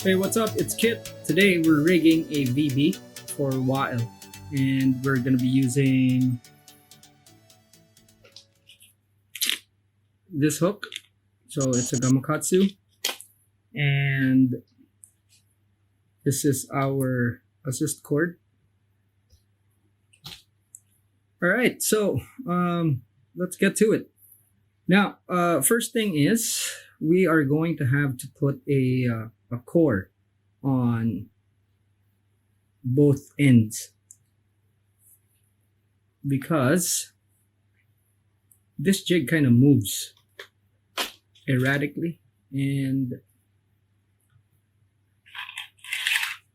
Hey, what's up? It's Kit. Today we're rigging a VB for a while, and we're gonna be using this hook. So it's a Gamakatsu, and this is our assist cord. All right, so let's get to it. Now, first thing is we are going to have to put a core on both ends because this jig kind of moves erratically and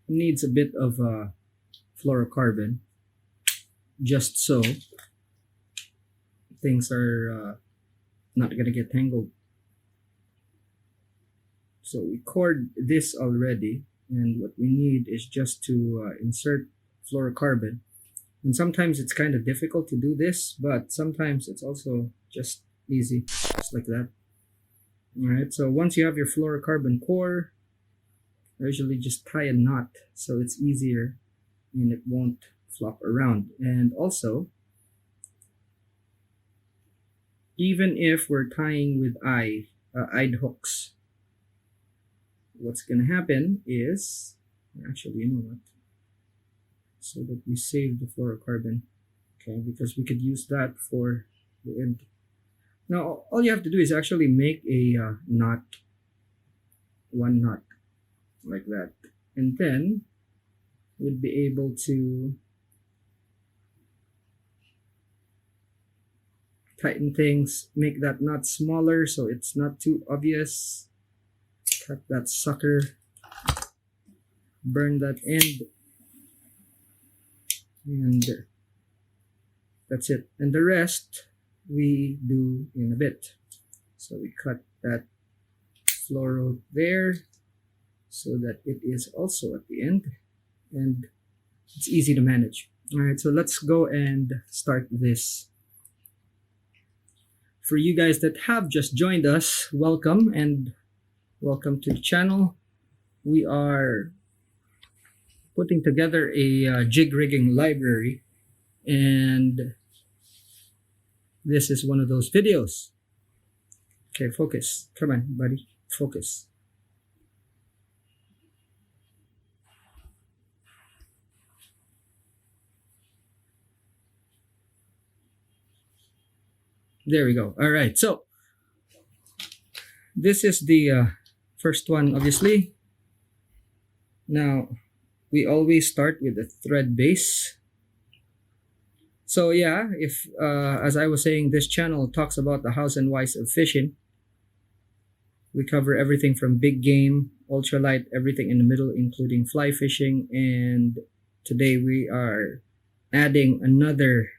needs a bit of fluorocarbon just so things are not gonna get tangled. So we cored this already, and what we need is just to insert fluorocarbon. And sometimes it's kind of difficult to do this, but sometimes it's also just easy, just like that. Alright, so once you have your fluorocarbon core, I usually just tie a knot so it's easier and it won't flop around. And also, even if we're tying with eyed hooks, what's going to happen is, actually, you know what, so that we save the fluorocarbon, okay, because we could use that for the end. Now, all you have to do is actually make a knot, one knot, like that, and then we'll be able to tighten things, make that knot smaller so it's not too obvious. Cut that sucker, burn that end, and that's it. And the rest we do in a bit. So we cut that fluoro there so that it is also at the end and it's easy to manage. Alright, so let's go and start this. For you guys that have just joined us, welcome, and welcome to the channel. We are putting together a jig rigging library, and this is one of those videos. Okay, focus. Come on, buddy. Focus. There we go. All right, so this is the first one, obviously. Now, we always start with the thread base. So yeah, if as I was saying, this channel talks about the hows and whys of fishing. We cover everything from big game, ultralight, everything in the middle, including fly fishing. And today we are adding another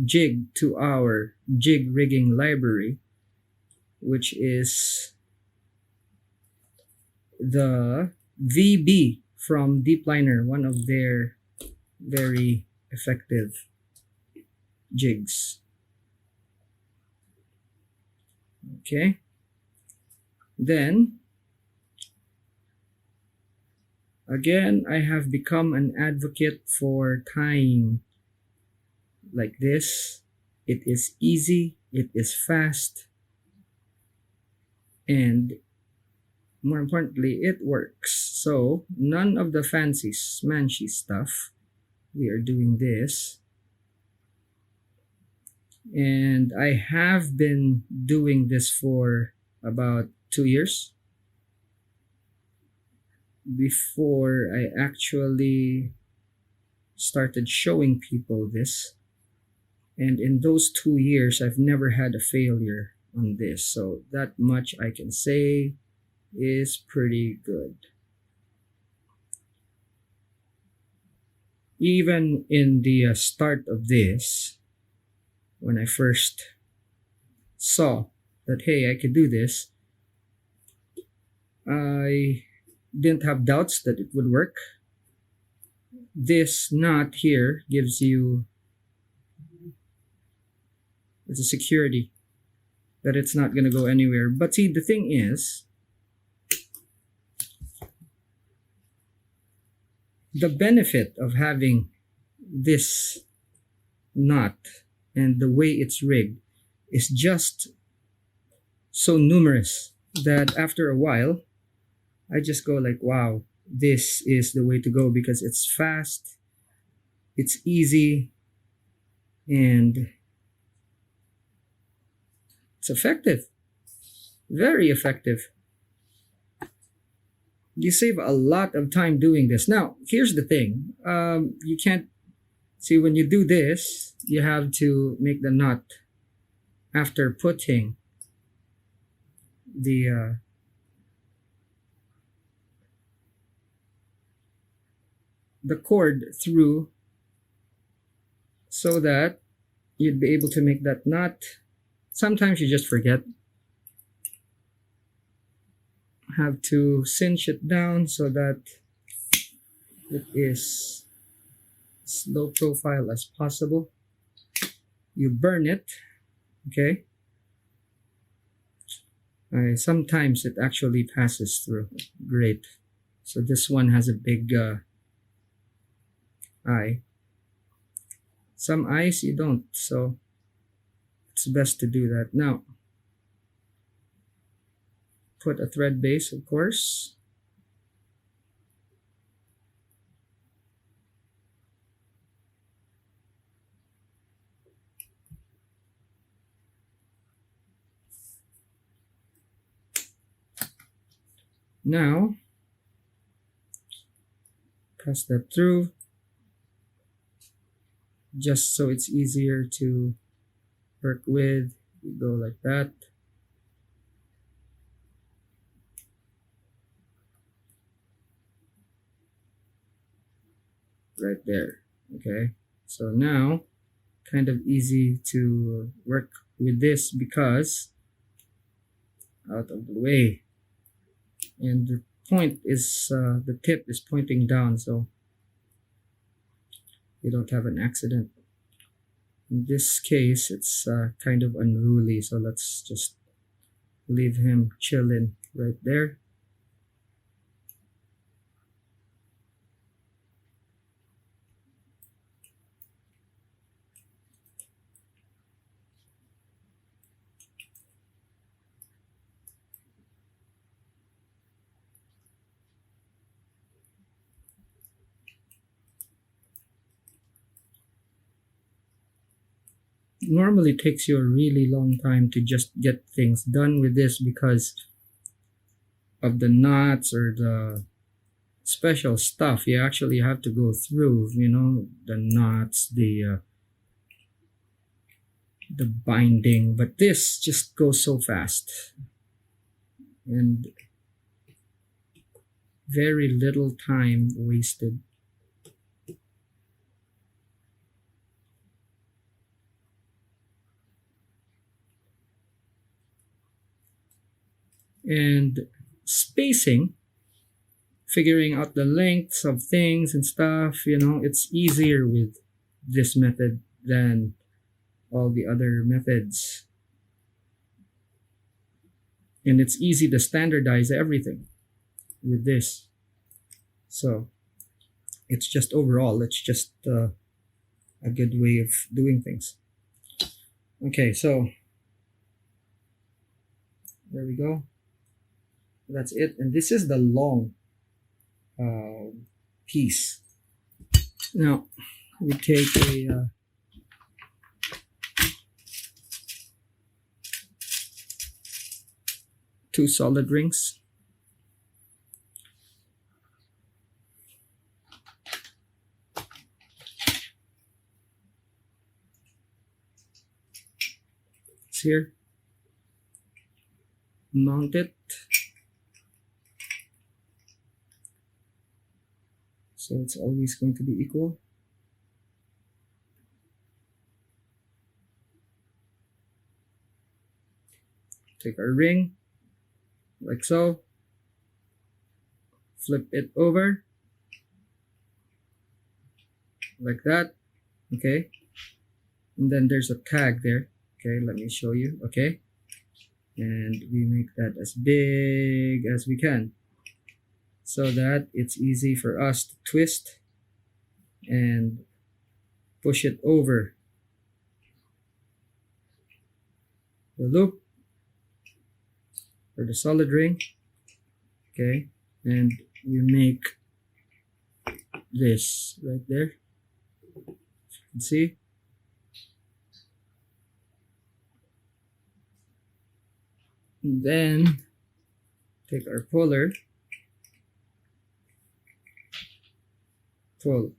jig to our jig rigging library, which is the VB from Deepliner, one of their very effective jigs. Okay, then again, I have become an advocate for tying like this. It is easy, it is fast, and more importantly, it works. So none of the fancy smanchy stuff. We are doing this, and I have been doing this for about 2 years before I actually started showing people this. And in those 2 years, I've never had a failure on this. So that much I can say is pretty good. Even in the start of this, when I first saw that, hey, I could do this, I didn't have doubts that it would work. This knot here gives you, it's a security that it's not going to go anywhere. But see, the thing is, the benefit of having this knot and the way it's rigged is just so numerous that after a while I just go like, wow, this is the way to go, because it's fast, it's easy, and it's effective. Very effective. You save a lot of time doing this. Now, here's the thing. You can't see when you do this, you have to make the knot after putting the cord through, so that you'd be able to make that knot. Sometimes you just forget. Have to cinch it down so that it is as low profile as possible. You burn it, okay? Sometimes it actually passes through. Great. So this one has a big eye. Some eyes you don't, so it's best to do that. Now, put a thread base, of course. Now, pass that through, just so it's easier to work with. You go like that. Right there. Okay, so now kind of easy to work with this because out of the way, and the point is the tip is pointing down, so you don't have an accident. In this case, it's kind of unruly, so let's just leave him chilling right there. Normally takes you a really long time to just get things done with this because of the knots or the special stuff you actually have to go through, you know, the knots, the binding. But this just goes so fast and very little time wasted. And spacing, figuring out the lengths of things and stuff, you know, it's easier with this method than all the other methods. And it's easy to standardize everything with this. So it's just overall, it's just a good way of doing things. Okay, so there we go. That's it. And this is the long piece. Now we take a two solid rings. It's here. Mount it. So it's always going to be equal. Take our ring, like so. Flip it over, like that. Okay. And then there's a tag there. Okay, let me show you. Okay. And we make that as big as we can, so that it's easy for us to twist and push it over the loop or the solid ring. Okay, and you make this right there. You can see. And then take our puller, pull,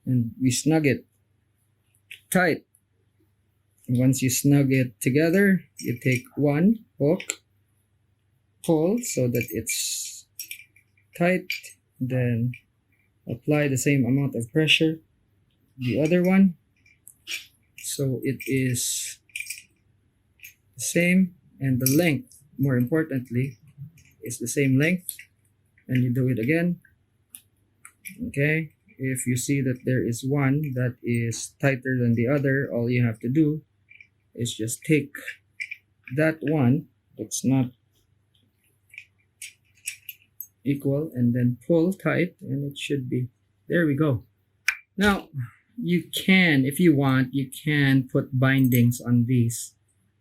and we snug it tight. And once you snug it together, you take one hook, pull so that it's tight, then apply the same amount of pressure the other one so it is the same, and the length, more importantly, is the same length. And you do it again. Okay, if you see that there is one that is tighter than the other, all you have to do is just take that one that's not equal and then pull tight, and it should be, there we go. Now you can, if you want, you can put bindings on these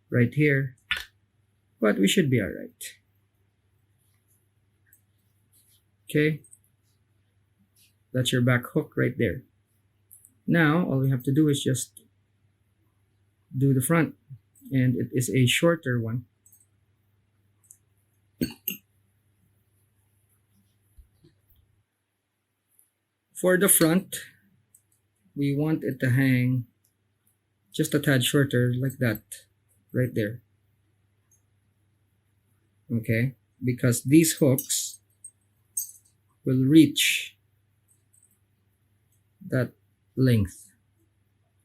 right here, but we should be all right. Okay, that's your back hook right there. Now all we have to do is just do the front, and it is a shorter one. For the front, we want it to hang just a tad shorter, like that right there. Okay, because these hooks will reach that length.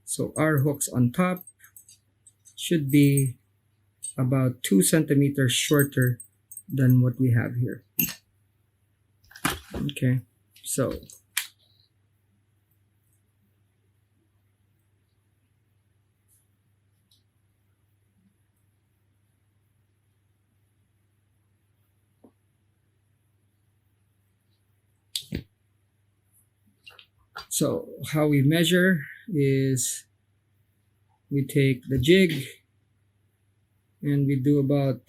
So our hooks on top should be about 2 centimeters shorter than what we have here. Okay, so how we measure is we take the jig and we do about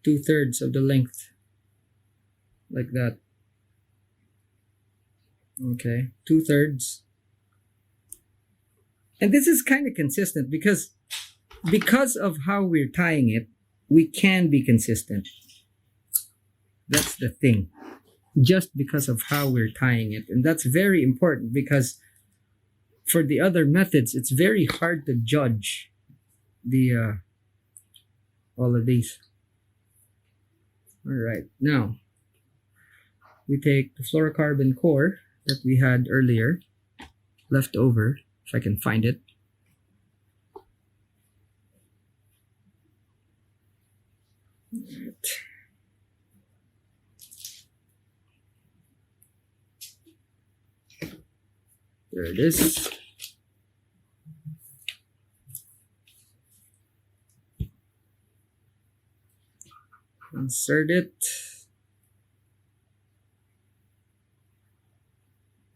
2/3 of the length, like that. Okay, 2/3. And this is kind of consistent because of how we're tying it, we can be consistent. That's the thing. Just because of how we're tying it. And that's very important, because for the other methods, it's very hard to judge the all of these. All right, now we take the fluorocarbon core that we had earlier left over, if I can find it. All right. There it is. Insert it.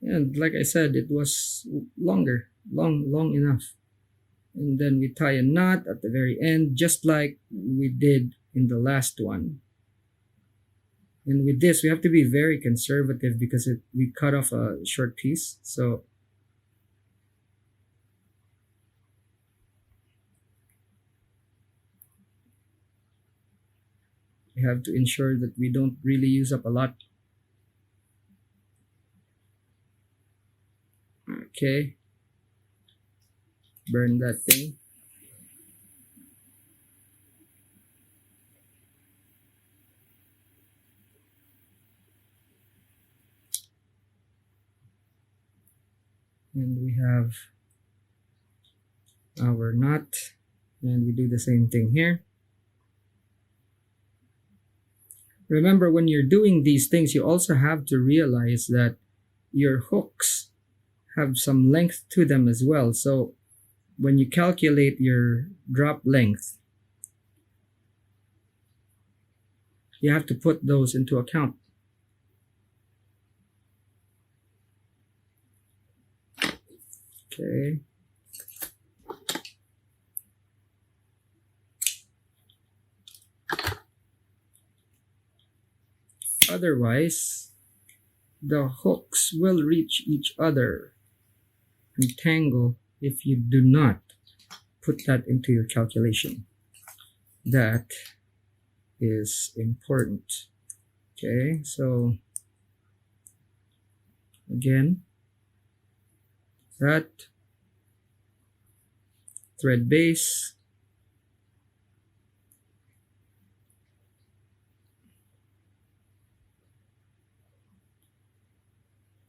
And like I said, it was long enough. And then we tie a knot at the very end, just like we did in the last one. And with this, we have to be very conservative because we cut off a short piece. So we have to ensure that we don't really use up a lot. Okay. Burn that thing. And we have our knot, and we do the same thing here. Remember, when you're doing these things, you also have to realize that your hooks have some length to them as well. So when you calculate your drop length, you have to put those into account. Okay. Otherwise, the hooks will reach each other and tangle if you do not put that into your calculation. That is important. Okay, so again, that thread base,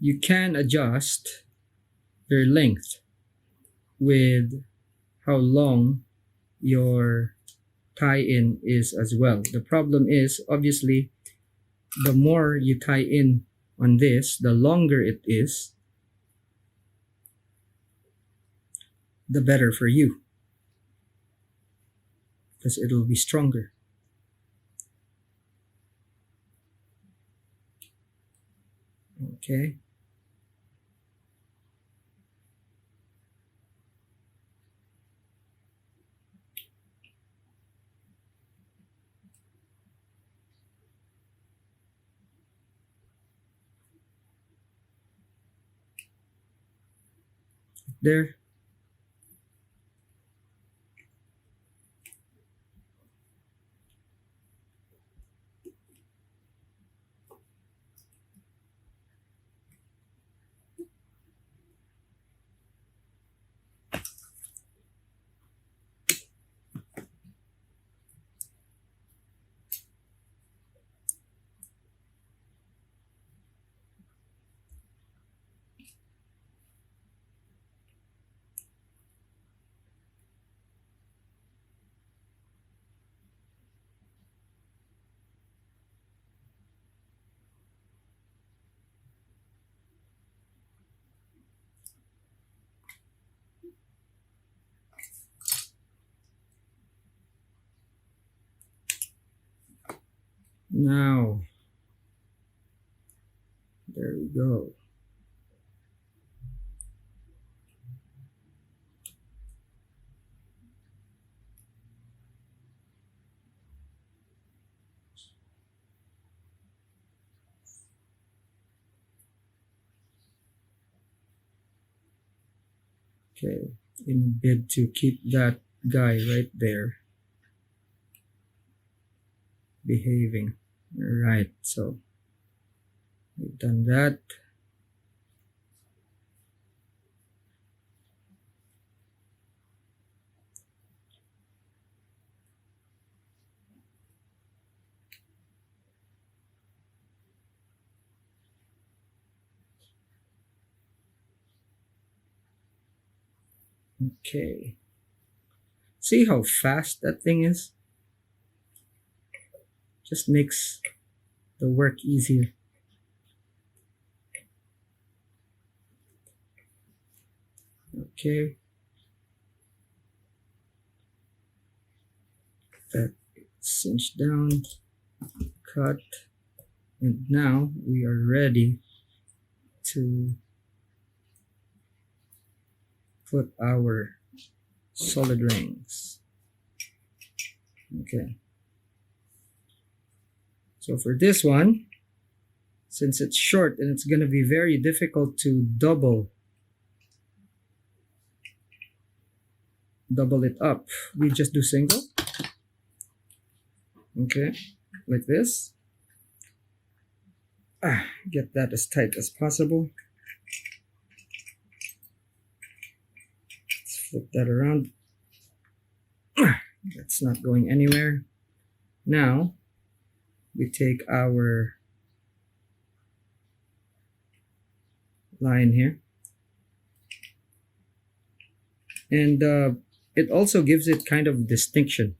you can adjust their length with how long your tie-in is as well. The problem is, obviously, the more you tie in on this, the longer it is, the better for you, because it'll be stronger. Okay. There. Now, there we go. Okay, in a bid to keep that guy right there behaving. Alright, so we've done that. Okay. See how fast that thing is? Just makes the work easier. Okay. That cinch down, cut, and now we are ready to put our solid rings. Okay. So for this one, since it's short and it's going to be very difficult to double it up, we just do single. Okay, like this. Get that as tight as possible. Let's flip that around. That's not going anywhere. Now we take our line here, and it also gives it kind of distinction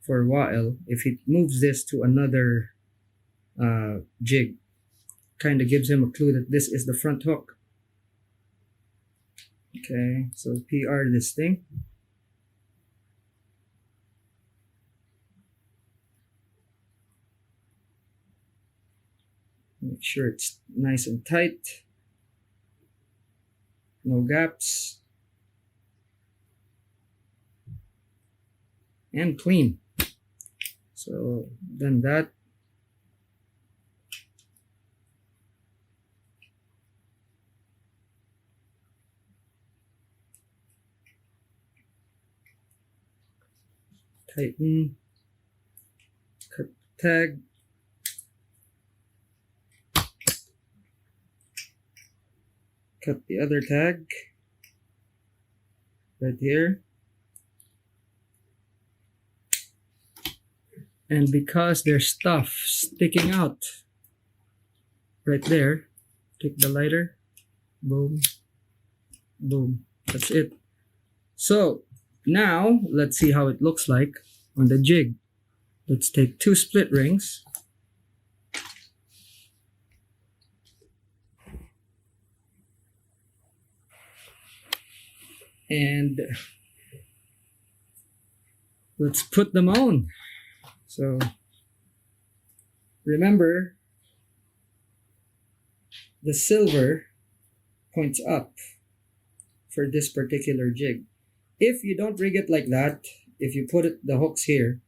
for Wael if it moves this to another jig. Kind of gives him a clue that this is the front hook. Okay, so PR this thing. Make sure it's nice and tight. No gaps. and clean. So then that. Tighten, cut tag, cut the other tag right here. And because there's stuff sticking out right there, take the lighter, boom, boom, that's it. So now let's see how it looks like on the jig. Let's take 2 split rings. And let's put them on. So remember, the silver points up for this particular jig. If you don't rig it like that, if you put the hooks here,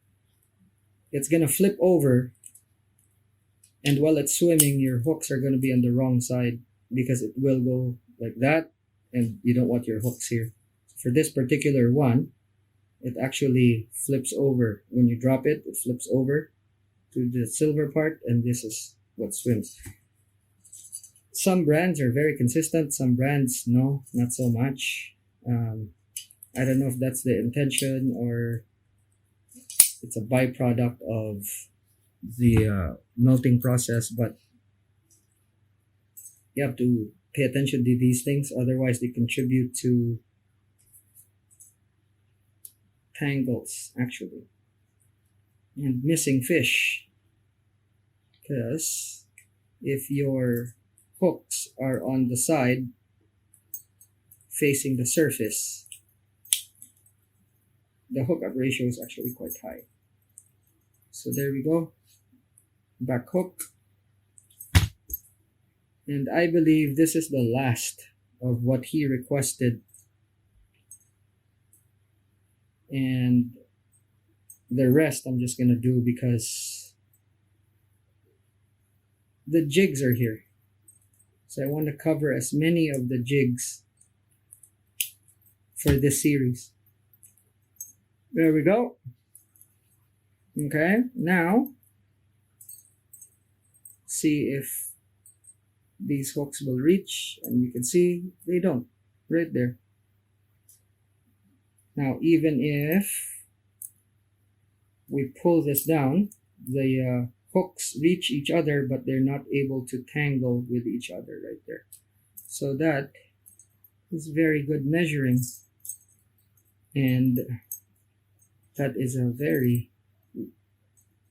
it's gonna flip over, and while it's swimming, your hooks are gonna be on the wrong side because it will go like that, and you don't want your hooks here. For this particular one, it actually flips over. When you drop it, it flips over to the silver part, and this is what swims. Some brands are very consistent, some brands, no, not so much. I don't know if that's the intention or it's a byproduct of the melting process, but you have to pay attention to these things, otherwise they contribute to tangles actually and missing fish, because if your hooks are on the side facing the surface, the hookup ratio is actually quite high. So there we go, back hook. And I believe this is the last of what he requested, and the rest I'm just gonna do because the jigs are here. So I want to cover as many of the jigs for this series. There we go. Okay, now see if these hooks will reach, and you can see they don't, right there. Now even if we pull this down, the hooks reach each other, but they're not able to tangle with each other right there. So that is very good measuring, and that is a very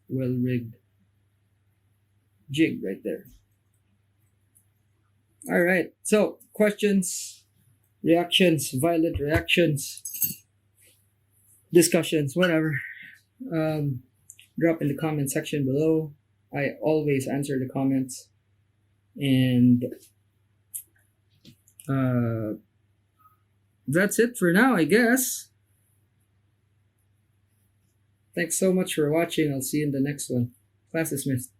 well rigged jig right there. All right, so questions, reactions, violent reactions, discussions, whatever, drop in the comment section below. I always answer the comments, and that's it for now, I guess. Thanks so much for watching. I'll see you in the next one. Class dismissed.